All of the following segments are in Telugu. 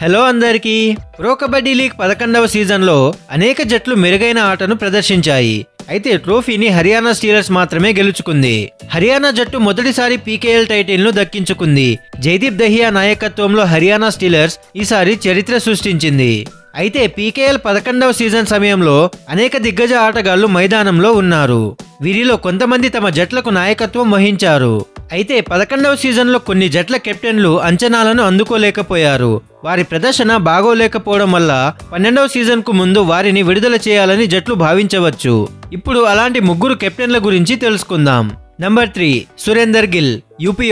హలో అందరికీ ప్రో కబడ్డీ లీగ్ 11వ సీజన్లో అనేక జట్లు మెరుగైన ఆటను ప్రదర్శించాయి. అయితే ట్రోఫీని హర్యానా స్టీలర్స్ మాత్రమే గెలుచుకుంది. హర్యానా జట్టు మొదటిసారి పీకేఎల్ టైటిల్ను దక్కించుకుంది. జైదీప్ దహియా నాయకత్వంలో హర్యానా స్టీలర్స్ ఈసారి చరిత్ర సృష్టించింది. అయితే పీకేఎల్ 11వ సీజన్ సమయంలో అనేక దిగ్గజ ఆటగాళ్లు మైదానంలో ఉన్నారు. వీరిలో కొంతమంది తమ జట్లకు నాయకత్వం వహించారు. అయితే 11వ సీజన్లో కొన్ని జట్ల కెప్టెన్లు అంచనాలను అందుకోలేకపోయారు. వారి ప్రదర్శన బాగోలేకపోవడం వల్ల 12వ సీజన్కు ముందు వారిని విడుదల చేయాలని జట్లు భావించవచ్చు. ఇప్పుడు అలాంటి ముగ్గురు కెప్టెన్ల గురించి తెలుసుకుందాం. నంబర్ 3 సురేందర్ గిల్, యూపీ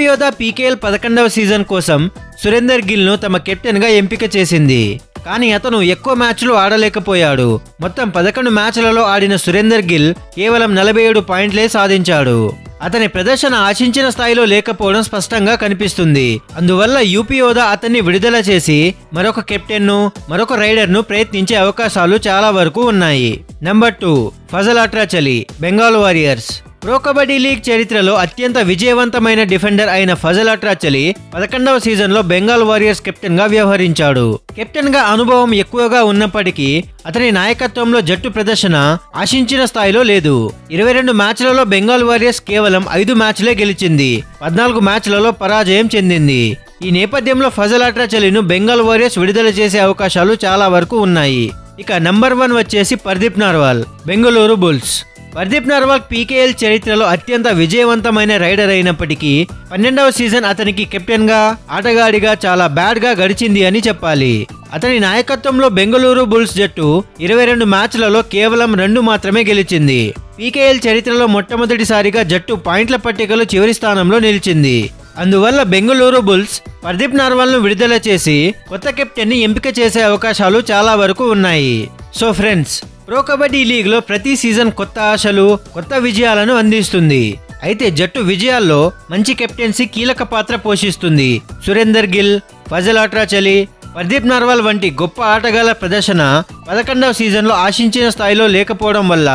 యోధా పీకేఎల్ 11వ సీజన్ కోసం సురేందర్ గిల్ ను తమ కెప్టెన్ గా ఎంపిక చేసింది. కానీ అతను ఎక్కువ మ్యాచ్లు ఆడలేకపోయాడు. మొత్తం 11 మ్యాచ్లలో ఆడిన సురేందర్ గిల్ కేవలం 47 పాయింట్లే సాధించాడు. అతని ప్రదర్శన ఆశించిన స్థాయిలో లేకపోవడం స్పష్టంగా కనిపిస్తుంది. అందువల్ల యూపీ యోధా అతన్ని విడుదల చేసి మరొక కెప్టెన్ ను మరొక రైడర్ ను ప్రయత్నించే అవకాశాలు చాలా వరకు ఉన్నాయి. Number 2 Fazal Atrachali, Bengal warriors. Pro kabaddi league చరిత్రలో అత్యంత విజయవంతమైన డిఫెండర్ అయిన ఫజల్ అట్రాచలి 11వ సీజన్లో బెంగాల్ వారియర్స్ కెప్టెన్ గా వ్యవహరించాడు. కెప్టెన్ గా అనుభవం ఎక్కువగా ఉన్నప్పటికీ అతని నాయకత్వంలో జట్టు ప్రదర్శన ఆశించిన స్థాయిలో లేదు. 22 మ్యాచ్లలో బెంగాల్ వారియర్స్ కేవలం 5 మ్యాచ్లే గెలిచింది. 14 మ్యాచ్లలో పరాజయం చెందింది. ఈ నేపథ్యంలో ఫజల్ అట్రాచలిను బెంగాల్ వారియర్స్ విడుదల చేసే అవకాశాలు చాలా వరకు ఉన్నాయి. ఇక నంబర్ 1 వచ్చేసి పర్దీప్ నర్వాల్, బెంగళూరు బుల్స్. పర్దీప్ నర్వాల్ పీకేఎల్ చరిత్రలో అత్యంత విజయవంతమైన రైడర్ అయినప్పటికీ 12వ సీజన్ అతనికి కెప్టెన్ గా ఆటగాడిగా చాలా బ్యాడ్ గా గడిచింది అని చెప్పాలి. అతని నాయకత్వంలో బెంగళూరు బుల్స్ జట్టు 22 మ్యాచ్లలో కేవలం 2 మాత్రమే గెలిచింది. పీకేఎల్ చరిత్రలో మొట్టమొదటిసారిగా జట్టు పాయింట్ల పట్టికలో చివరి స్థానంలో నిలిచింది. అందువల్ల బెంగళూరు బుల్స్ పర్దీప్ నర్వాల్ ను విడుదల చేసి కొత్త కెప్టెన్ ని ఎంపిక చేసే అవకాశాలు చాలా వరకు ఉన్నాయి. So friends, pro kabaddi league లో ప్రతి సీజన్ కొత్త ఆశలు, కొత్త విజయాలను అందిస్తుంది. అయితే జట్టు విజయాల్లో మంచి కెప్టెన్సీ కీలక పాత్ర పోషిస్తుంది. సురేందర్ గిల్, ఫజల్ అట్రాచలి, పర్దీప్ నర్వాల్ వంటి గొప్ప ఆటగాళ్ల ప్రదర్శన 11వ సీజన్లో ఆశించిన స్థాయిలో లేకపోవడం వల్ల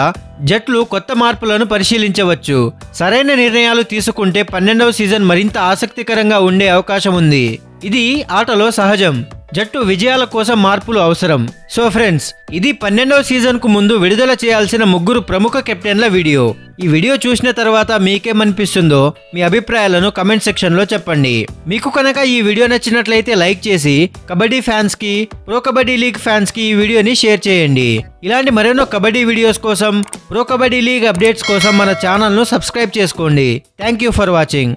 జట్లు కొత్త మార్పులను పరిశీలించవచ్చు. సరైన నిర్ణయాలు తీసుకుంటే 12వ సీజన్ మరింత ఆసక్తికరంగా ఉండే అవకాశం ఉంది. ఇది ఆటలో సహజం. జట్టు విజయాల కోసం మార్పులు అవసరం. సో ఫ్రెండ్స్, ఇది 12వ సీజన్ కు ముందు విడుదల చేయాల్సిన ముగ్గురు ప్రముఖ కెప్టెన్ల వీడియో. ఈ వీడియో చూసిన తర్వాత మీకేమనిపిస్తుందో మీ అభిప్రాయాలను కమెంట్ సెక్షన్ లో చెప్పండి. మీకు కనుక ఈ వీడియో నచ్చినట్లయితే లైక్ చేసి కబడ్డీ ఫ్యాన్స్ కి, ప్రో కబడ్డీ లీగ్ ఫ్యాన్స్ కి ఈ వీడియోని షేర్ చేయండి. ఇలాంటి మరెన్నో కబడ్డీ వీడియోస్ కోసం, ప్రో కబడ్డీ లీగ్ అప్డేట్స్ కోసం మన ఛానల్ ను సబ్స్క్రైబ్ చేసుకోండి. Thank you for watching.